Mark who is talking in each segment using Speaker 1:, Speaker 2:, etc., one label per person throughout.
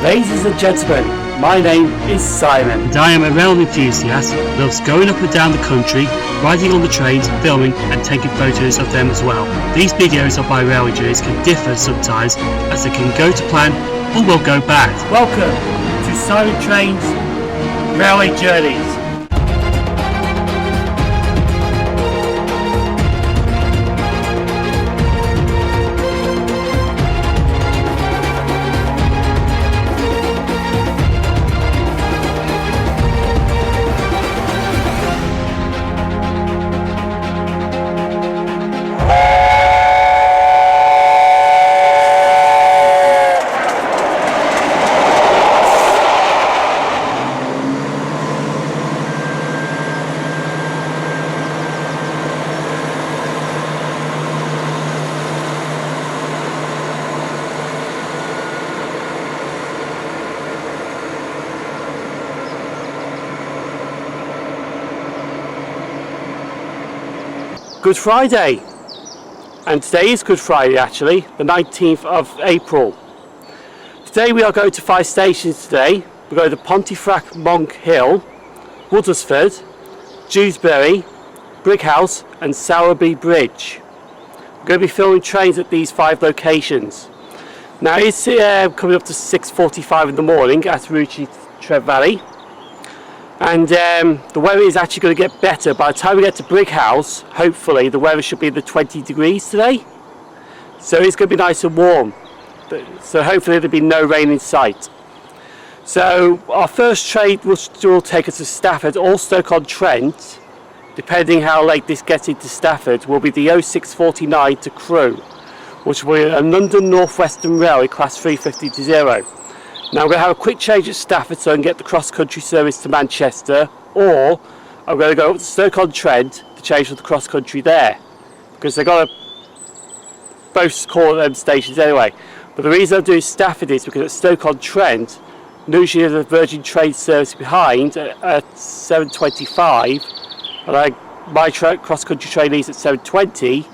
Speaker 1: Ladies and gentlemen, my name is Simon.
Speaker 2: And I am a rail enthusiast who loves going up and down the country, riding on the trains, filming and taking photos of them as well. These videos of my railway journeys can differ sometimes, as they can go to plan or will go bad.
Speaker 1: Welcome to Simon Trains Railway Journeys. Good Friday, and today is Good Friday actually, the 19th of April. Today we are going to 5 stations today. We're going to Pontefract Monkhill, Woodlesford, Dewsbury, Bridghouse and Staylebridge. We're going to be filming trains at these 5 locations. Now it's coming up to 6:45 in the morning at Rugeley Trent Valley. And the weather is actually going to get better. By the time we get to Bridghouse, hopefully the weather should be in the 20 degrees today. So it's going to be nice and warm. So hopefully there'll be no rain in sight. So our first train will take us to Stafford or Stoke-on-Trent, depending how late this gets into Stafford, will be the 0649 to Crewe, which will be a London North Western Railway Class 350 Desiro. Now I'm going to have a quick change at Stafford so I can get the cross-country service to Manchester, or I'm going to go up to Stoke-on-Trent to change for the cross-country there, because they've got to both call them stations anyway. But the reason I'm doing Stafford is because at Stoke-on-Trent, usually there's a Virgin train service behind at 7:25, and my cross-country train leaves at 7:20,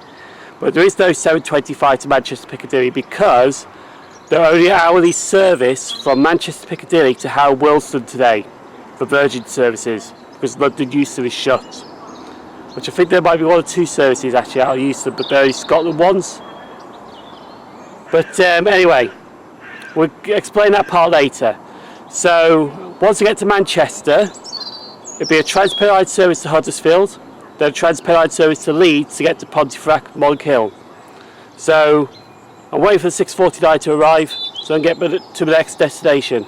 Speaker 1: but there is no 7:25 to Manchester Piccadilly because there are only hourly service from Manchester Piccadilly to Howell Wilson today for Virgin services, because London Euston is shut. Which I think there might be 1 or 2 services actually out of Euston, but they're only Scotland ones. But anyway, we'll explain that part later. So once we get to Manchester, it'll be a TransPennine service to Huddersfield, then a TransPennine service to Leeds to get to Pontefract Monkhill. So I'm waiting for the 6:49 to arrive so I can get to the next destination.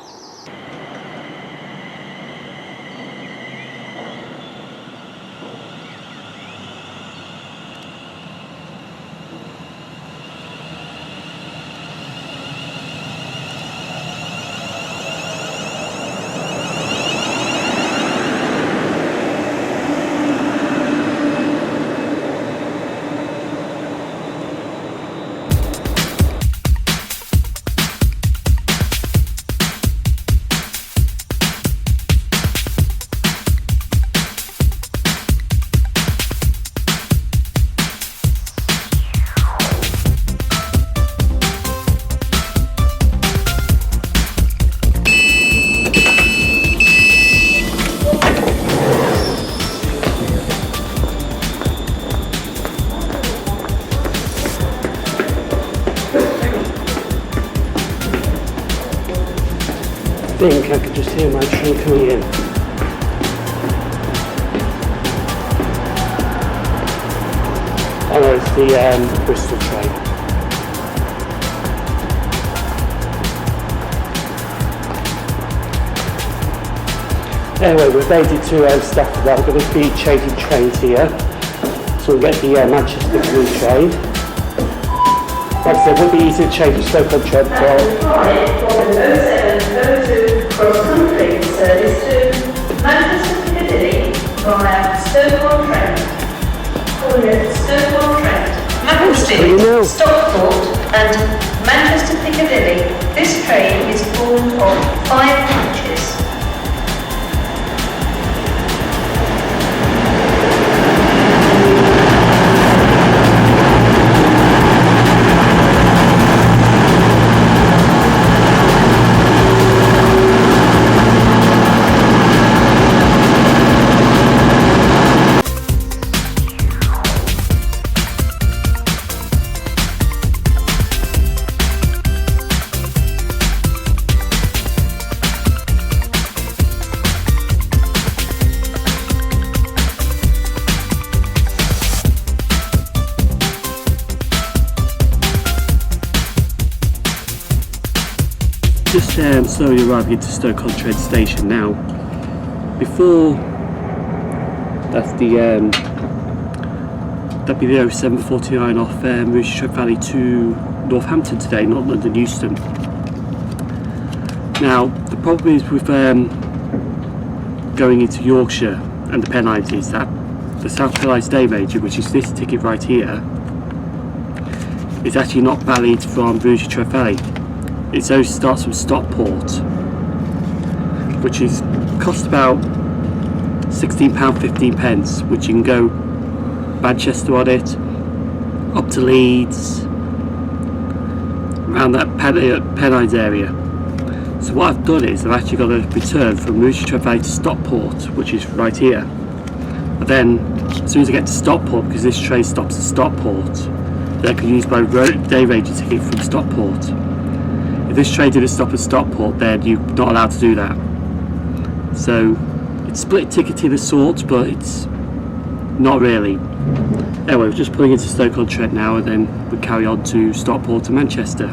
Speaker 1: I think I could just hear my train coming in. Oh no, it's the Bristol train. Anyway, we've made it to Stafford now. We're going to be changing trains here. So we'll get the Manchester Piccadilly train. Like I said, it would be easy to change to Stoke-on-Trent.
Speaker 3: Cross-country service to Manchester Piccadilly via Stoke-on-Trent. Stoke-on-Trent, MARSDEN, Stockport and Manchester Piccadilly. This train is formed of 5 coaches.
Speaker 1: just slowly arriving into Stoke-on-Trent station now. Before, that's the that'd be the 0749 off Rugeley Trent Valley to Northampton today, not London Euston. Now the problem is with going into Yorkshire and the Pennines is that the South Pennines Day Ranger, which is this ticket right here, is actually not valid from Rugeley Trent Valley. It only starts from Stockport, which is cost about £16.15, which you can go Manchester on it, up to Leeds, around that Pennines area. So what I've done is I've actually got a return from Rugeley Trent Valley to Stockport, which is right here. And then as soon as I get to Stockport, because this train stops at Stockport, then I can use my day ranger ticket from Stockport. If this train didn't stop at Stockport, then you're not allowed to do that. So it's split ticketing of sorts, but it's not really. Anyway, we're just pulling into Stoke-on-Trent now, and then we carry on to Stockport and Manchester.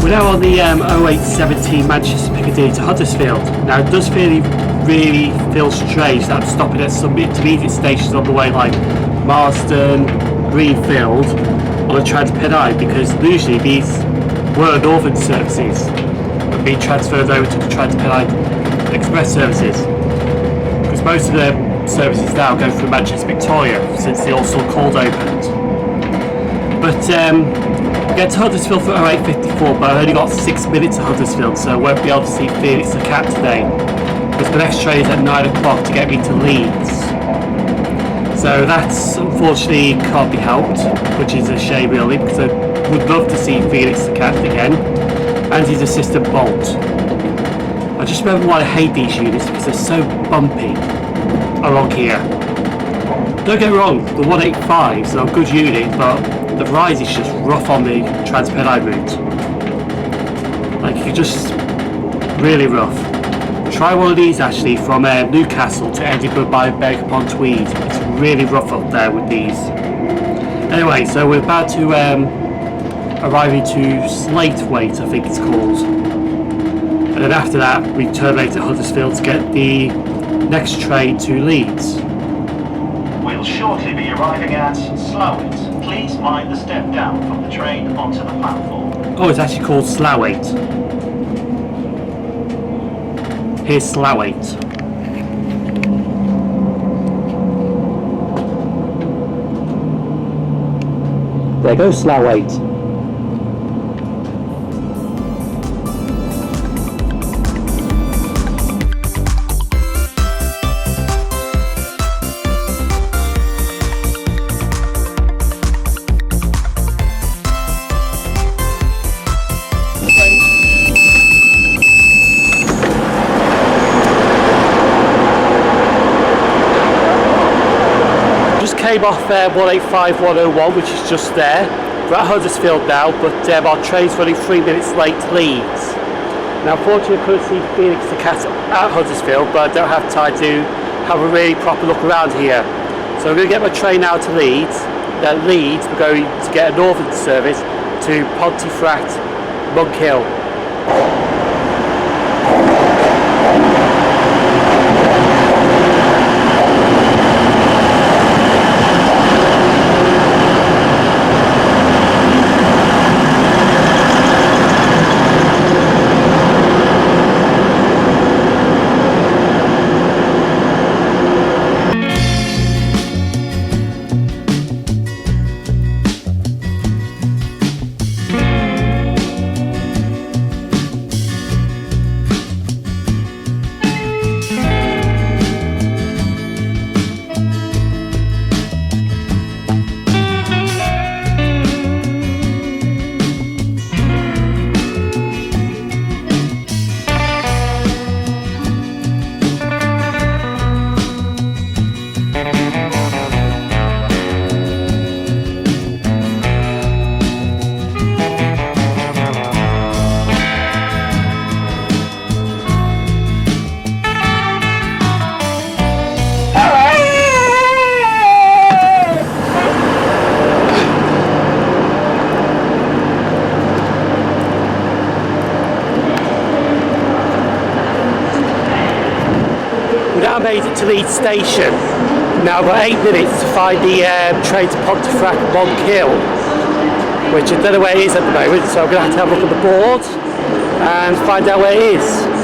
Speaker 1: We're now on the 0817 Manchester Piccadilly to Huddersfield. Now it does really feel strange that I'm stopping at some intermediate stations on the way, like MARSDEN, Greenfield, on a TransPennine, because usually these were northern services but being transferred over to the TransPennine Express services, because most of the services now go through Manchester Victoria since the also cold opened. But get to Huddersfield for 0854, but I've only got 6 minutes at Huddersfield, so I won't be able to see Felix the Cat today, because the next train is at 9 o'clock to get me to Leeds. So that's unfortunately can't be helped, which is a shame really, because I would love to see Felix the Cat again, and his assistant Bolt. I just remember why I hate these units, because they're so bumpy along here. Don't get me wrong, the 185s are a good unit, but the rise is just rough on the TransPennine route. Like, you're just really rough. Try one of these actually from Newcastle to Edinburgh by Berwick-upon-Tweed. It's really rough up there with these. Anyway, so we're about to arrive into Slatewaite, I think it's called. and then after that we terminate at Huddersfield to get the next train to Leeds.
Speaker 4: We'll shortly be arriving at Slough. Please mind the step down from the train onto the platform.
Speaker 1: Oh, it's actually called Slough. Here's Slough. There goes Slough. Came off 185 101, which is just there. We're at Huddersfield now, but our train's running 3 minutes late to Leeds. Now, unfortunately, I couldn't see Felix the Cat at Huddersfield, but I don't have time to have a really proper look around here. So I'm going to get my train now to Leeds. At Leeds, we're going to get a northern service to Pontefract Monkhill. Made it to Leeds station. Now I've got 8 minutes to find the train to Pontefract Monkhill, which I don't know where it is at the moment, so I'm going to have a look at the board and find out where it is.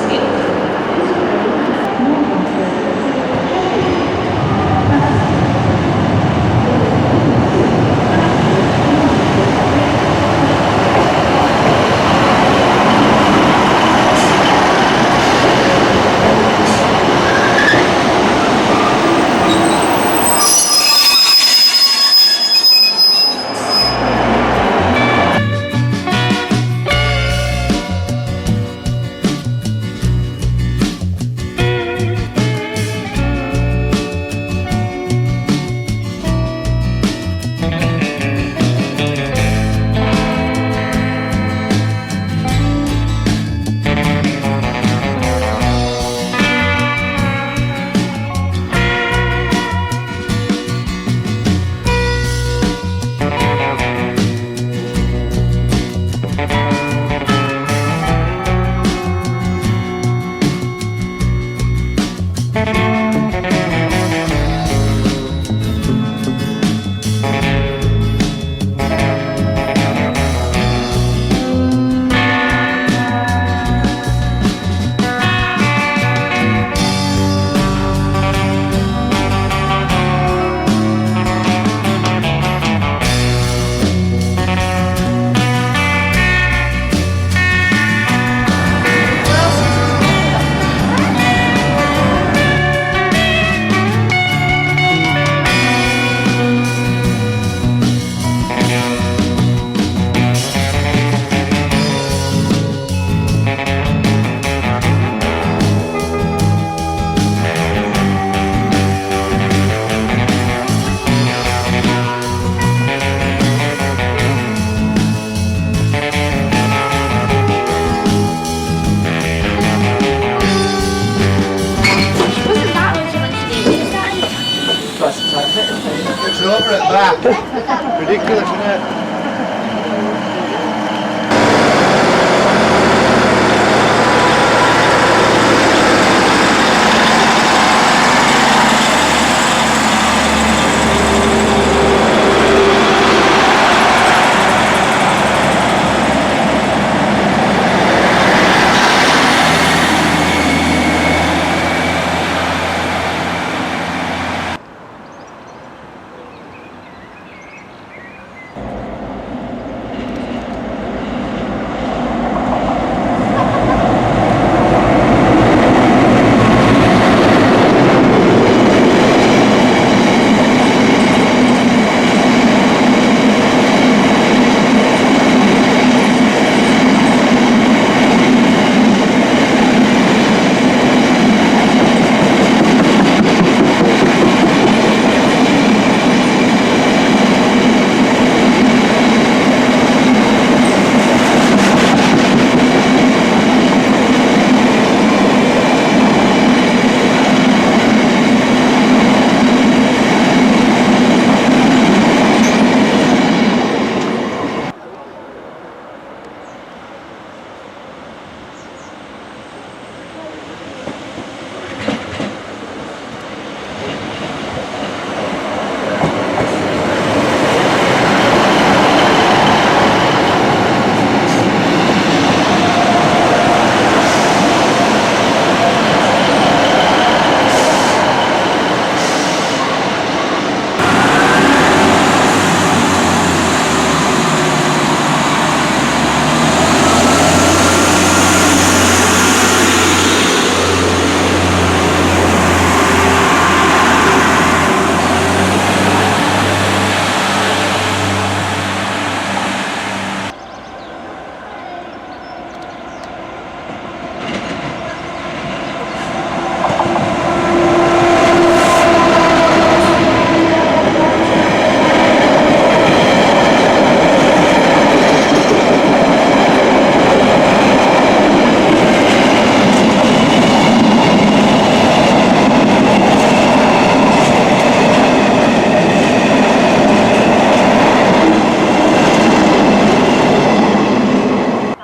Speaker 5: over at back. Ridiculous, isn't it?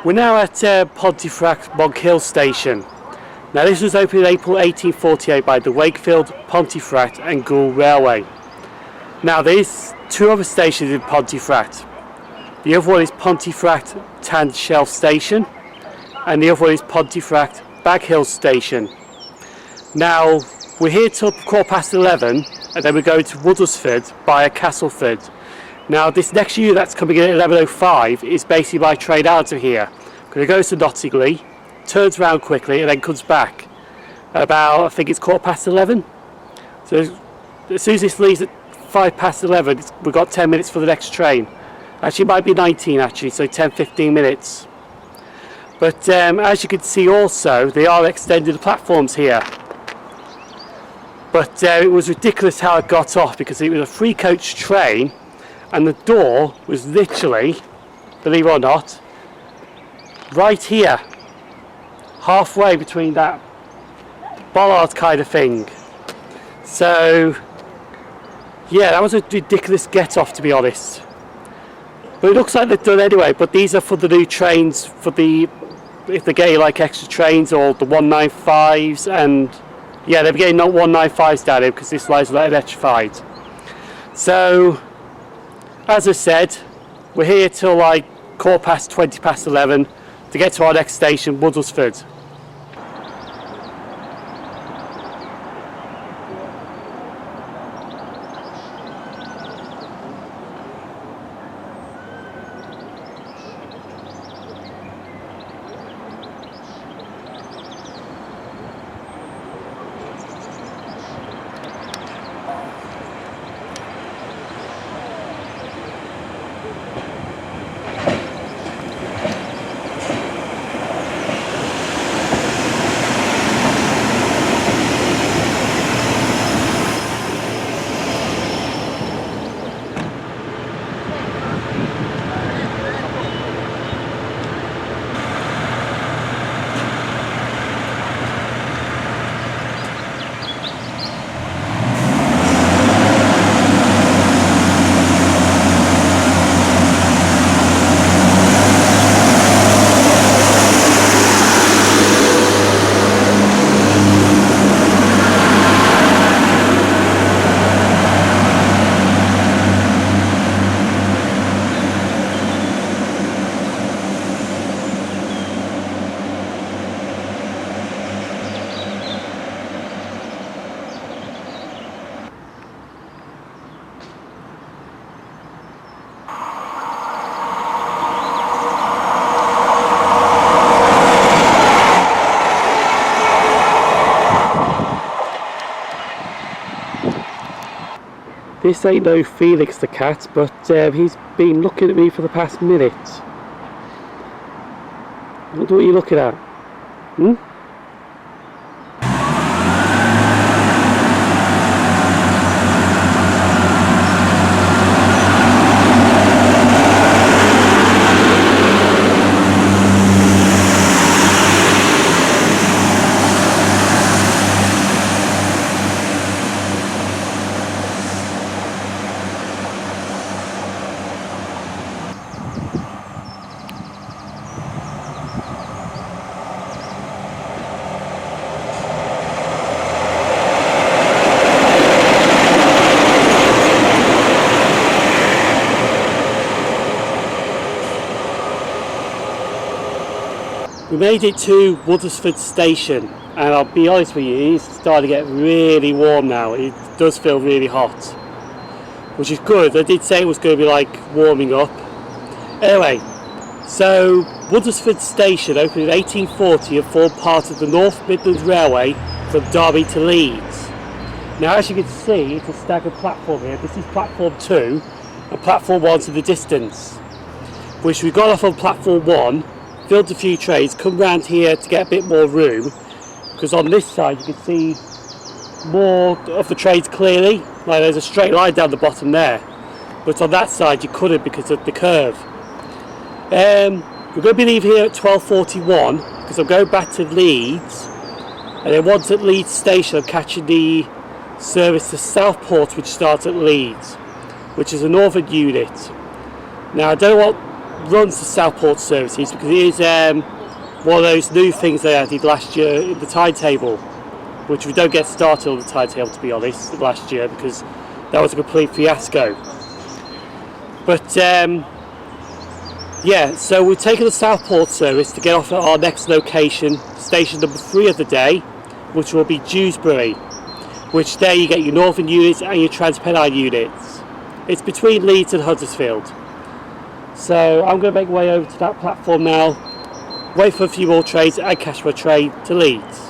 Speaker 1: We're now at Pontefract Monkhill station. Now this was opened in April 1848 by the Wakefield, Pontefract and Gould Railway. Now there's two other stations in Pontefract. The other one is Pontefract Tandshelf station and the other one is Pontefract Baghill station. Now we're here till 11:15 and then we go to Woodlesford via Castleford. Now this next unit that's coming in at 11:05 is basically by train out of here. Because it goes to Nottingley, turns around quickly and then comes back at about, I think it's 11:15. So as soon as this leaves at 11:05, we've got 10 minutes for the next train. Actually it might be 19 actually, so 10-15 minutes. But as you can see also, they are extending the platforms here. But it was ridiculous how it got off because it was a 3-coach train and the door was literally, believe it or not, right here, halfway between that bollard kind of thing. So yeah, that was a ridiculous get off, to be honest. But it looks like they're done anyway. But these are for the new trains, for the, if they're getting like extra trains or the 195s, and yeah, they're getting not 195s down here because this line's electrified. So as I said, we're here till like 11:20 to get to our next station, Woodlesford. This ain't no Felix the Cat, but he's been looking at me for the past minute. I wonder what you're looking at. Hmm? We made it to Woodlesford station, and I'll be honest with you, it's starting to get really warm now. It does feel really hot, which is good. I did say it was going to be like warming up. Anyway, so Woodlesford station opened in 1840 and formed part of the North Midlands Railway from Derby to Leeds. Now as you can see, it's a staggered platform here. This is platform 2 and platform 1's in the distance, which we got off on platform 1, filled a few trains, come round here to get a bit more room, because on this side you can see more of the trains clearly, like there's a straight line down the bottom there, but on that side you couldn't because of the curve. We're going to be leaving here at 12:41 because I'm going back to Leeds, and then once at Leeds station I'm catching the service to Southport, which starts at Leeds, which is a northern unit. Now I don't know what runs the Southport services, because it is one of those new things they added last year in the timetable, which we don't get started on the timetable, to be honest, last year, because that was a complete fiasco. But yeah, so we're taking the Southport service to get off at our next location, station number 3 of the day, which will be Dewsbury, which there you get your Northern units and your TransPennine units. It's between Leeds and Huddersfield. So I'm going to make my way over to that platform now, wait for a few more trains and catch my train to Leeds.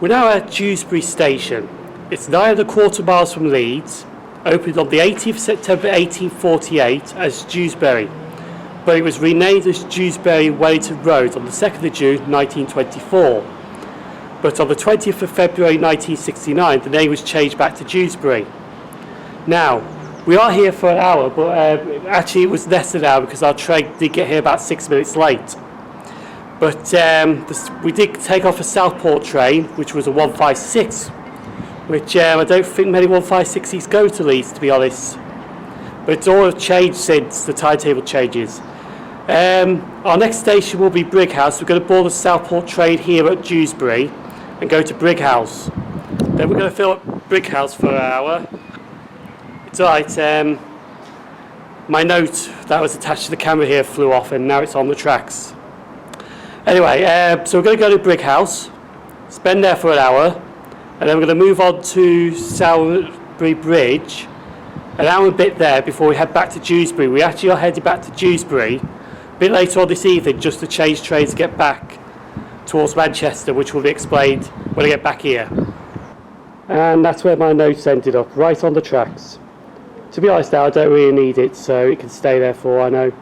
Speaker 1: We're now at Dewsbury Station. It's 9¼ miles from Leeds, opened on the 18th of September 1848 as Dewsbury, but it was renamed as Dewsbury Wellington Road on the 2nd of June 1924. But on the 20th of February 1969, the name was changed back to Dewsbury. Now, we are here for an hour, but actually it was less than an hour because our train did get here about 6 minutes late. But we did take off a Southport train, which was a 156, which I don't think many 156s go to Leeds, to be honest. But it's all changed since the timetable changes. Our next station will be Bridghouse. We're going to board the Southport train here at Dewsbury and go to Bridghouse. Then we're going to fill up Bridghouse for an hour. It's alright, my note that was attached to the camera here flew off and now it's on the tracks. Anyway, so we're going to go to Bridghouse, spend there for an hour, and then we're going to move on to Bridge, an hour and a bit there before we head back to Dewsbury. We actually are headed back to Dewsbury a bit later on this evening just to change trains to get back towards Manchester, which will be explained when I get back here. And that's where my notes ended up, right on the tracks. To be honest now, I don't really need it, so it can stay there for all I know.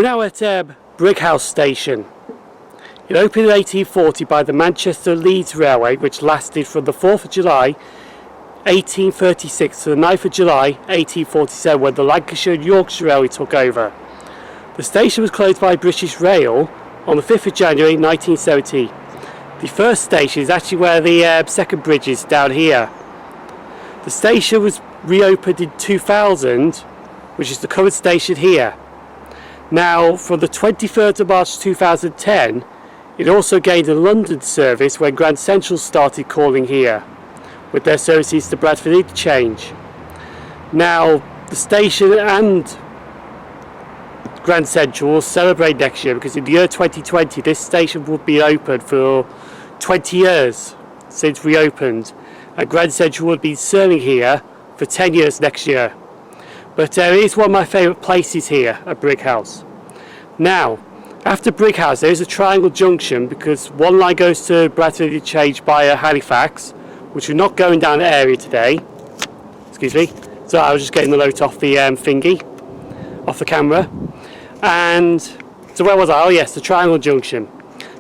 Speaker 1: now at Bridghouse station. It opened in 1840 by the Manchester Leeds Railway, which lasted from the 4th of July 1836 to the 9th of July 1847, when the Lancashire and Yorkshire Railway took over. The station was closed by British Rail on the 5th of January 1970. The first station is actually where the second bridge is, down here. The station was reopened in 2000, which is the current station here. Now, from the 23rd of March 2010, it also gained a London service when Grand Central started calling here, with their services to Bradford Interchange. Now, the station and Grand Central will celebrate next year, because in the year 2020 this station will be open for 20 years since reopened, and Grand Central will be serving here for 10 years next year. But it is one of my favourite places here at Bridghouse. Now, after Bridghouse there is a triangle junction, because one line goes to Bradford Interchange via Halifax, which we're not going down the area today. Excuse me. So I was just getting the note off the thingy, off the camera. And so where was I? Oh yes, the triangle junction.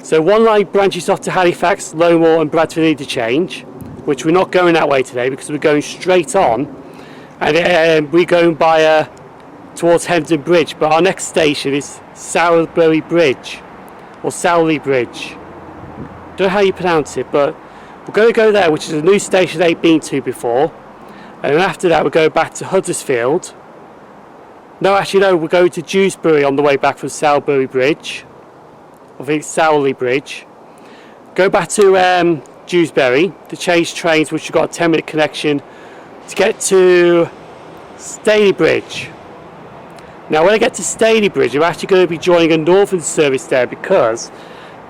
Speaker 1: So one line branches off to Halifax, Lowmore and Bradford Interchange, which we're not going that way today because we're going straight on, and we're going by towards Hemden Bridge. But our next station is Salisbury Bridge, or Sowley Bridge. Don't know how you pronounce it, but we're going to go there, which is a new station I ain't been to before. And then after that we're going back to Huddersfield. No, actually no, we're going to Dewsbury on the way back from Salisbury Bridge. I think it's Sowley Bridge. Go back to Dewsbury to change trains, which have got a 10-minute connection to get to Staylebridge. Now when I get to Staylebridge, I'm actually going to be joining a northern service there, because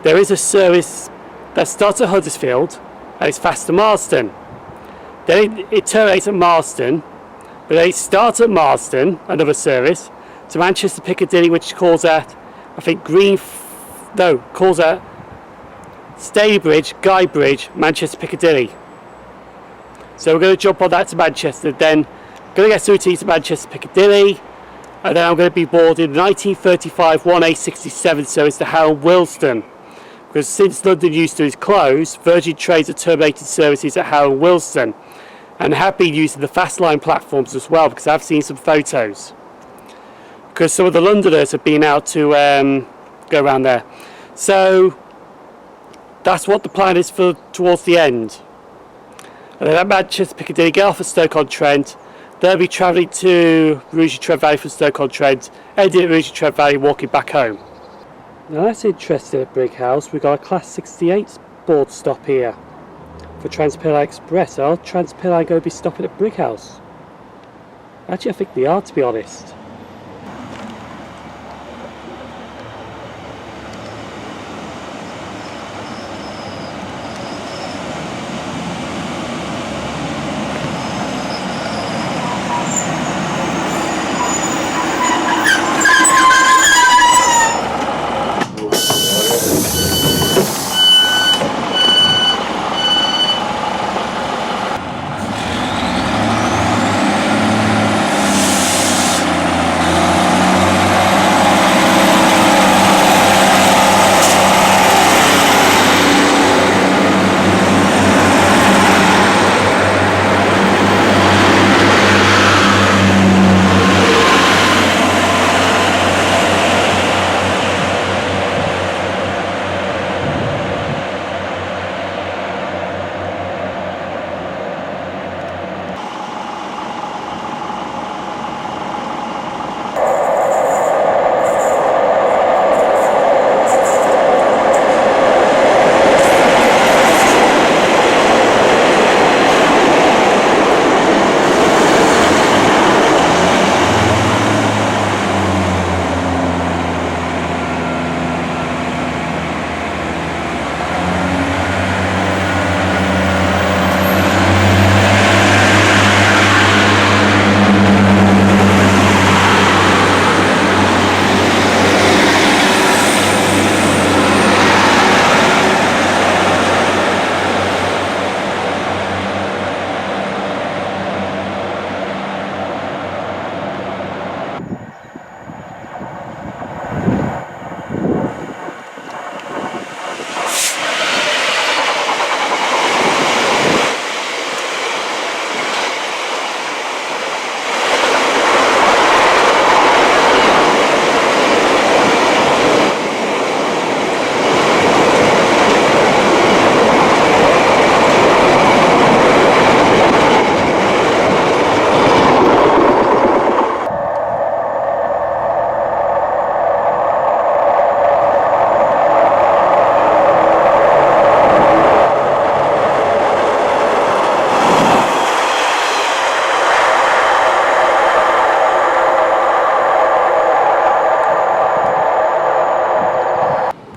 Speaker 1: there is a service that starts at Huddersfield and it's fast to MARSDEN. Then it terminates at MARSDEN, but then it starts at MARSDEN, another service, to Manchester Piccadilly, which calls at, I think, calls at Staybridge, Guy Bridge, Manchester Piccadilly. So we're going to jump on that to Manchester, then going to get through to Manchester Piccadilly, and then I'm going to be boarding the 1935 1A67 service to Harrow and Willesden, because since London Euston is closed, Virgin Trains have terminated services at Harrow and Willesden, and have been using the fast line platforms as well, because I've seen some photos, because some of the Londoners have been out to go around there. So that's what the plan is for towards the end. And then at Manchester Piccadilly, get off at Stoke-on-Trent. They'll be travelling to Rugeley Trent Valley from Stoke-on-Trent, ending at Rugeley Trent Valley, walking back home. Now that's interesting at Bridghouse. We've got a Class 68 board stop here for TransPennine Express. Are TransPennine going to be stopping at Bridghouse? Actually, I think they are, to be honest.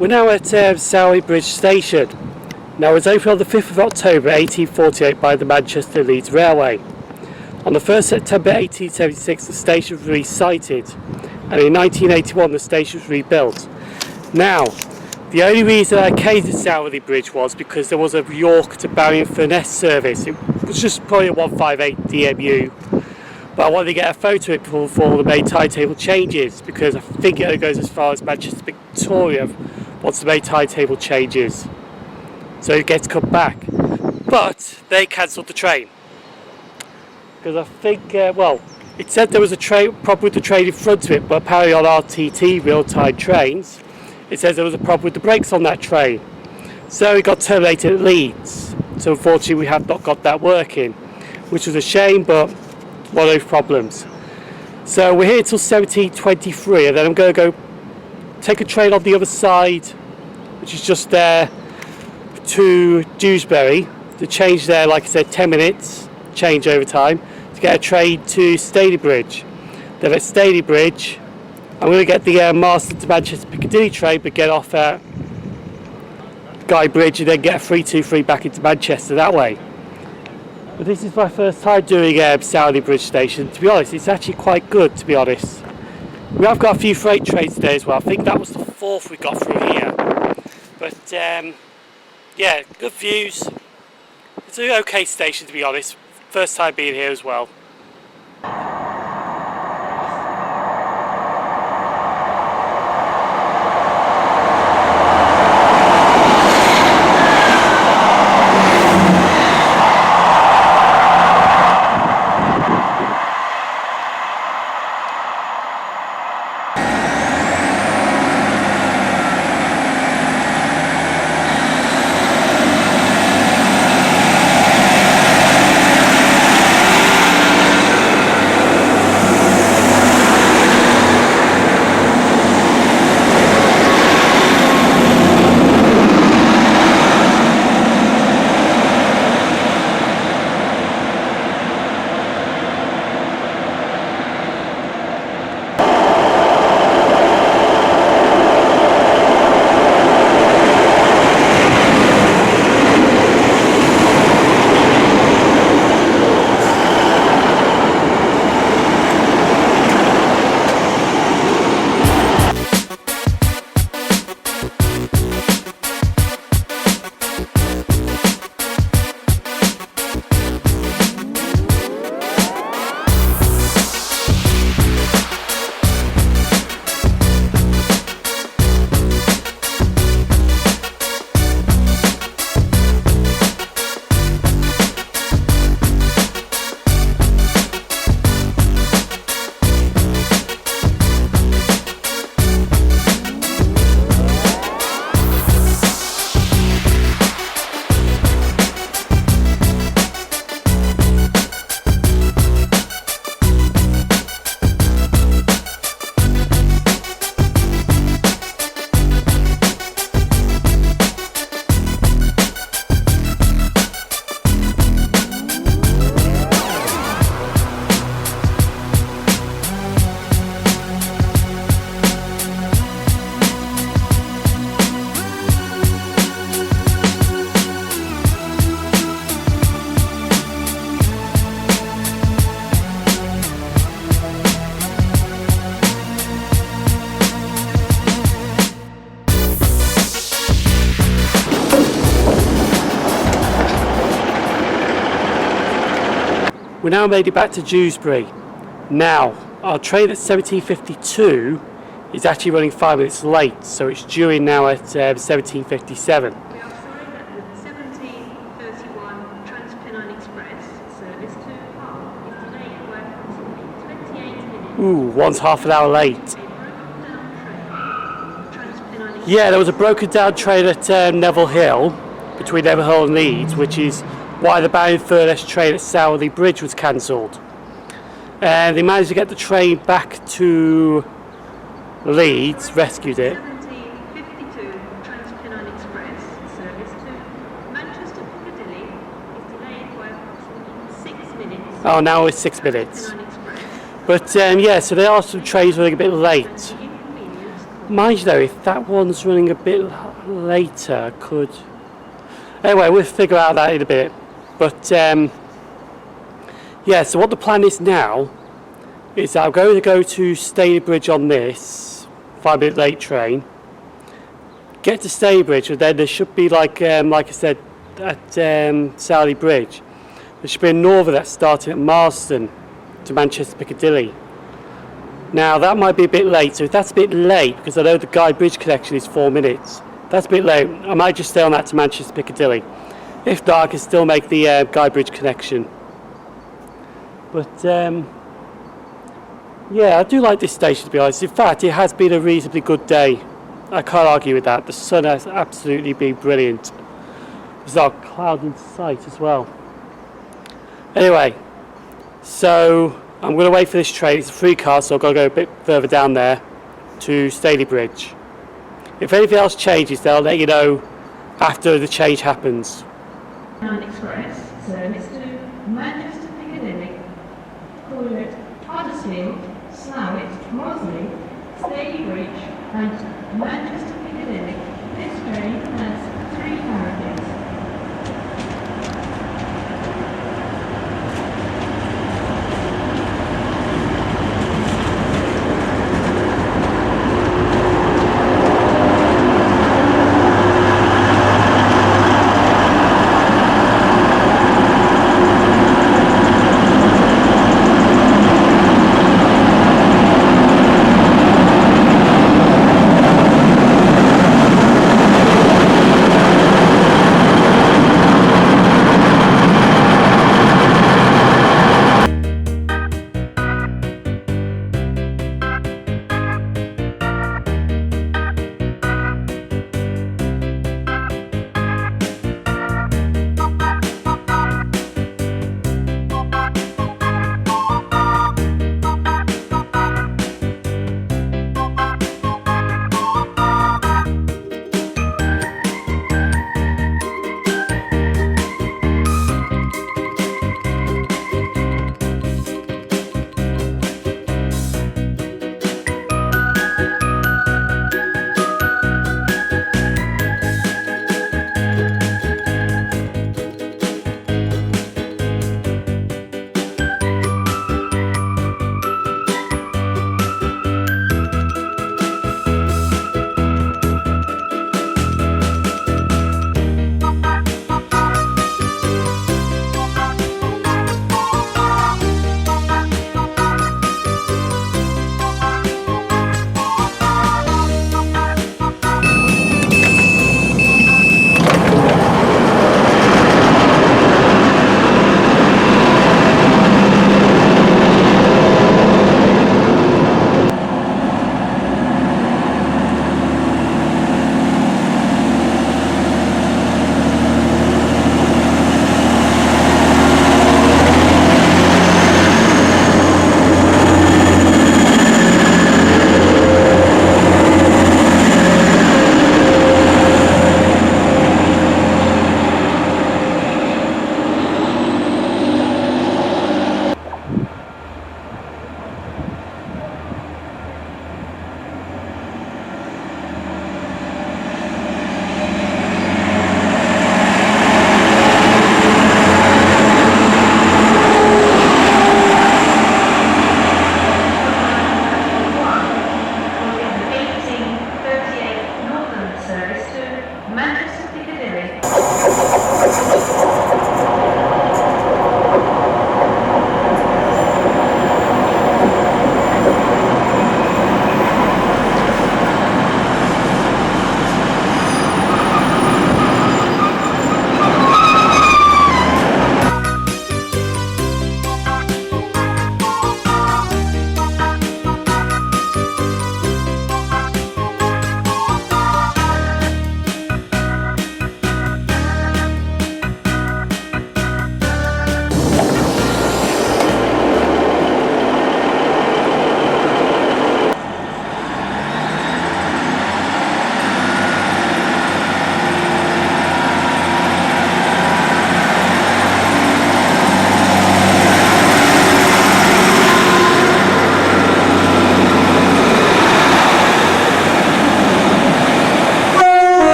Speaker 1: We're now at STAYLEBRIDGE station. Now it was opened on the 5th of October 1848 by the Manchester Leeds Railway. On the 1st September 1876 the station was re-sited, and in 1981 the station was rebuilt. Now, the only reason I came to STAYLEBRIDGE was because there was a York to Barry-in-Furness service. It was just probably a 158 DMU, but I wanted to get a photo of it before the main timetable changes, because I think it only goes as far as Manchester Victoria once the main timetable changes, so it gets come back. But they cancelled the train because I think, well, it said there was a problem with the train in front of it, but apparently on RTT real-time trains it says there was a problem with the brakes on that train, so it got terminated at Leeds. So unfortunately we have not got that working, which was a shame, but one of those problems. So we're here till 1723, and then I'm going to go take a train on the other side, which is just there, to Dewsbury. The change there, like I said, 10 minutes change over time to get a train to Staylebridge. Then at Staylebridge I'm going to get the MARSDEN to Manchester Piccadilly train, but get off at Guy Bridge and then get a 323 back into Manchester that way. But this is my first time doing STAYLEBRIDGE station. To be honest, it's actually quite good, to be honest. We have got a few freight trains today as well. I think that was the 4th we got through here. But yeah, good views. It's an okay station, to be honest. First time being here as well. We now made it back to Dewsbury. Now, our train at 1752 is actually running 5 minutes late, so it's due in now at 1757.
Speaker 3: We are sorry that the 1731 TransPennine Express service to Hull is delayed by approximately 28 minutes.
Speaker 1: Ooh, one's half an hour late. Yeah, there was a broken down train at Neville Hill, between Neville Hill and Leeds, which is why the Barry-in-Furness train at STAYLEBRIDGE was cancelled. And they managed to get the train back to Leeds, rescued it.
Speaker 3: 1752 TransPennine Express service to Manchester Piccadilly is delayed by approximately 6 minutes.
Speaker 1: Oh, now it's 6 minutes.
Speaker 3: TransPennine Express.
Speaker 1: But yeah, so there are some trains running a bit late. Mind you though, if that one's running a bit later, I could... Anyway, we'll figure out that in a bit. But yeah, so what the plan is now is I'm going to go to Staylebridge on this 5-minute late train, get to Staylebridge, and then there should be like I said at Sowley Bridge, there should be a northern that's starting at MARSDEN to Manchester Piccadilly. Now that might be a bit late, so if that's a bit late, because I know the Guy Bridge connection is 4 minutes, that's a bit late, I might just stay on that to Manchester Piccadilly. If not, I can still make the Guy Bridge connection. But yeah, I do like this station, to be honest. In fact, it has been a reasonably good day. I can't argue with that. The sun has absolutely been brilliant. There's not a cloud in sight as well. Anyway, so I'm going to wait for this train. It's a free car, so I've got to go a bit further down there to Staylebridge. If anything else changes, then I'll let you know after the change happens.
Speaker 3: Express service to Manchester Piccadilly, Cornwall, Huddersfield, Slough, Mosley, Staylebridge and Manchester Piccadilly. This train has 3 carriages.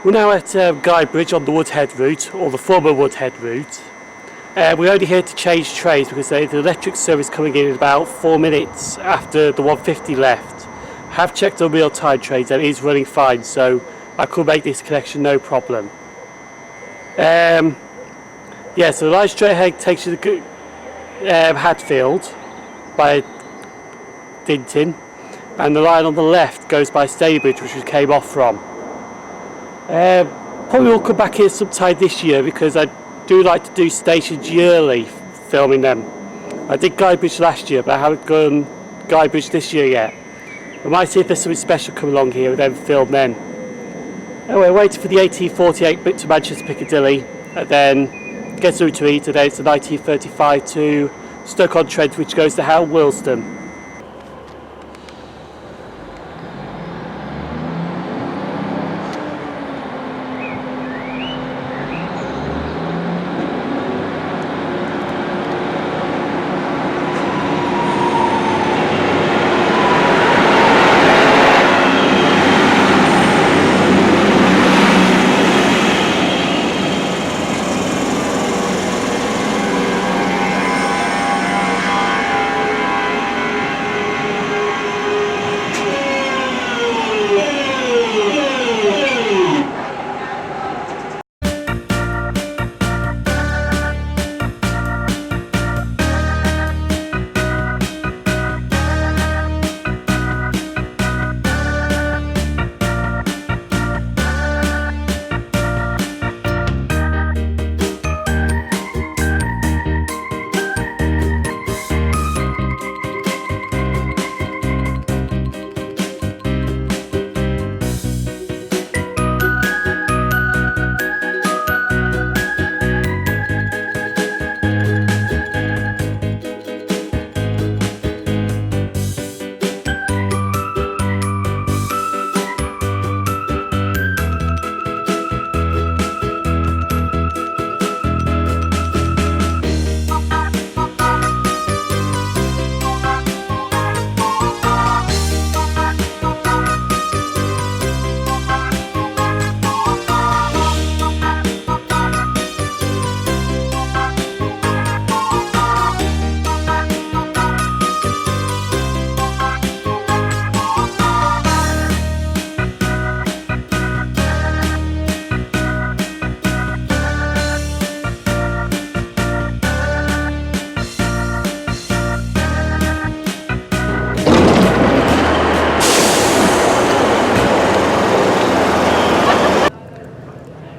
Speaker 1: We're now at Guybridge on the Woodhead route, or the former Woodhead route. We're only here to change trains because there's the electric service coming in about 4 minutes after the 150 left. I have checked on real-time trains and it is running fine, so I could make this connection no problem. Yeah, so the line straight ahead takes you to Hadfield by Dinton, and the line on the left goes by STAYLEBRIDGE, which we came off from. Probably will come back here sometime this year because I do like to do stations yearly, filming them. I did Guybridge last year, but I haven't done Guybridge this year yet. I might see if there's something special coming along here and then film then. Anyway, waiting for the 1848 bit to Manchester Piccadilly, and then gets through to Eton, and then it's the 1935 to STOKE-ON-TRENT, which goes to Woodlesford.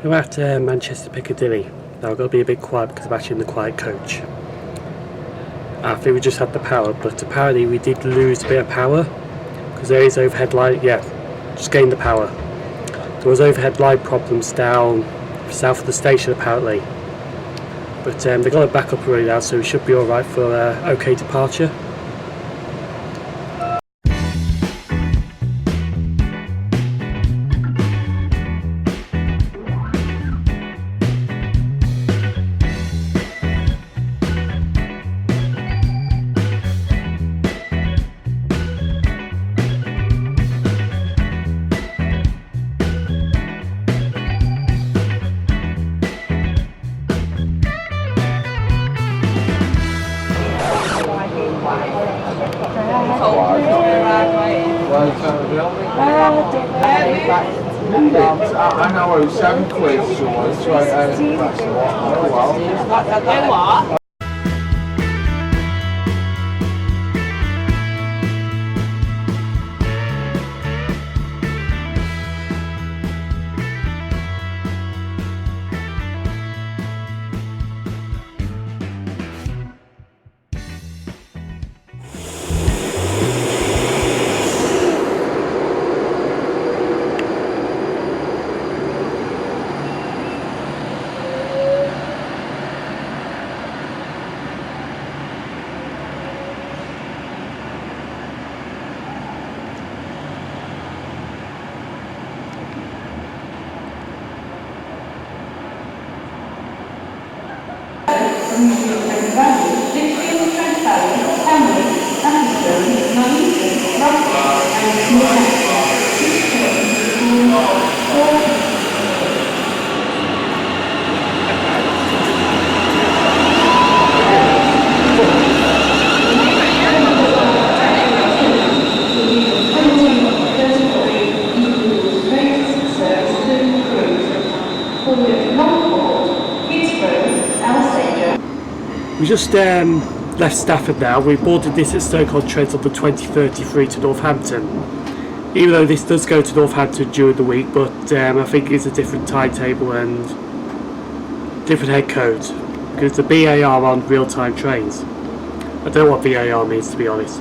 Speaker 1: We're at Manchester Piccadilly. Now I've got to be a bit quiet because I'm actually in the quiet coach. I think we just had the power, but apparently we did lose a bit of power because there is overhead line. Yeah, just gained the power. There was overhead line problems down south of the station apparently, but they got it back up already now, so we should be all right for OK departure.
Speaker 5: I know it was £7, so it's right. Oh well.
Speaker 1: just left Stafford now. We boarded this at STOKE-ON-TRENT on the 20:33 to Northampton. Even though this does go to Northampton during the week, but I think it's a different timetable and different head code, because the BAR on real-time trains. I don't know what VAR means, to be honest.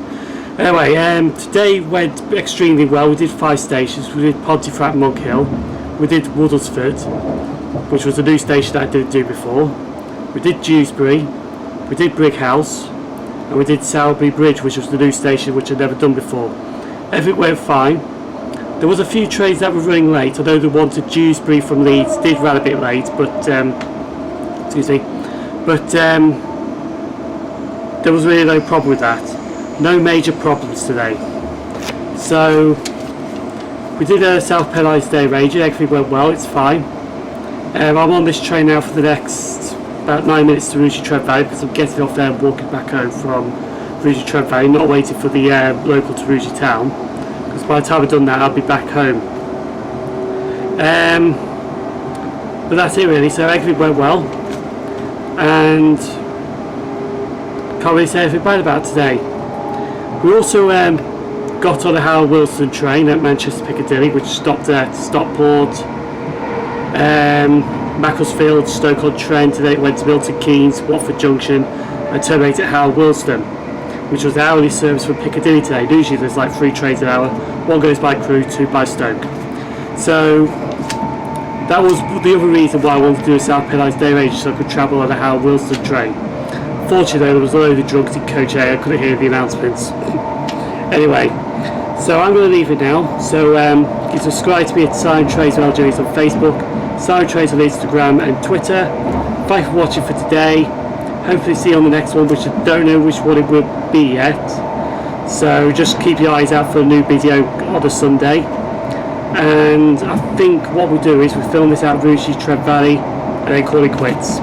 Speaker 1: Anyway, today went extremely well. We did 5 stations. We did Pontefract Monkhill, we did Woodlesford, which was a new station that I didn't do before. We did Dewsbury, we did Bridghouse, and we did STAYLEBRIDGE, which was the new station which I'd never done before. Everything went fine. There was a few trains that were running late. I know the one to Dewsbury from Leeds did run a bit late, but excuse me, but there was really no problem with that. No major problems today. So we did a South Pennines Day Ranger. Everything went well. It's fine. I'm on this train now for the next about 9 minutes to Rugeley Trent Valley, because I'm getting off there and walking back home from Rugeley Trent Valley, not waiting for the local to Rugeley Town, because by the time I've done that I'll be back home. But that's it really. So everything went well, and can't really say anything bad about today. We also got on a Howard Wilson train at Manchester Piccadilly, which stopped at Stockport, Macclesfield, Stoke-on-Trent, and then it went to Milton Keynes, Watford Junction, and terminated at Howard Wilson, which was the hourly service from Piccadilly today. Usually there's like 3 trains an hour. 1 goes by Crewe, 2 by Stoke. So that was the other reason why I wanted to do a South Pennines Day Ranger, so I could travel on a Howard Wilson train. Fortunately, there was a load of drunks in coach A. I couldn't hear the announcements. Anyway, so I'm going to leave it now. So you can subscribe to me at Siren Trays LJs on Facebook, Siren Trays on Instagram and Twitter. Thank you for watching for today. Hopefully see you on the next one, which I don't know which one it will be yet. So just keep your eyes out for a new video on a Sunday. And I think what we'll do is we'll film this out of Rugeley Trent Valley and then call it quits.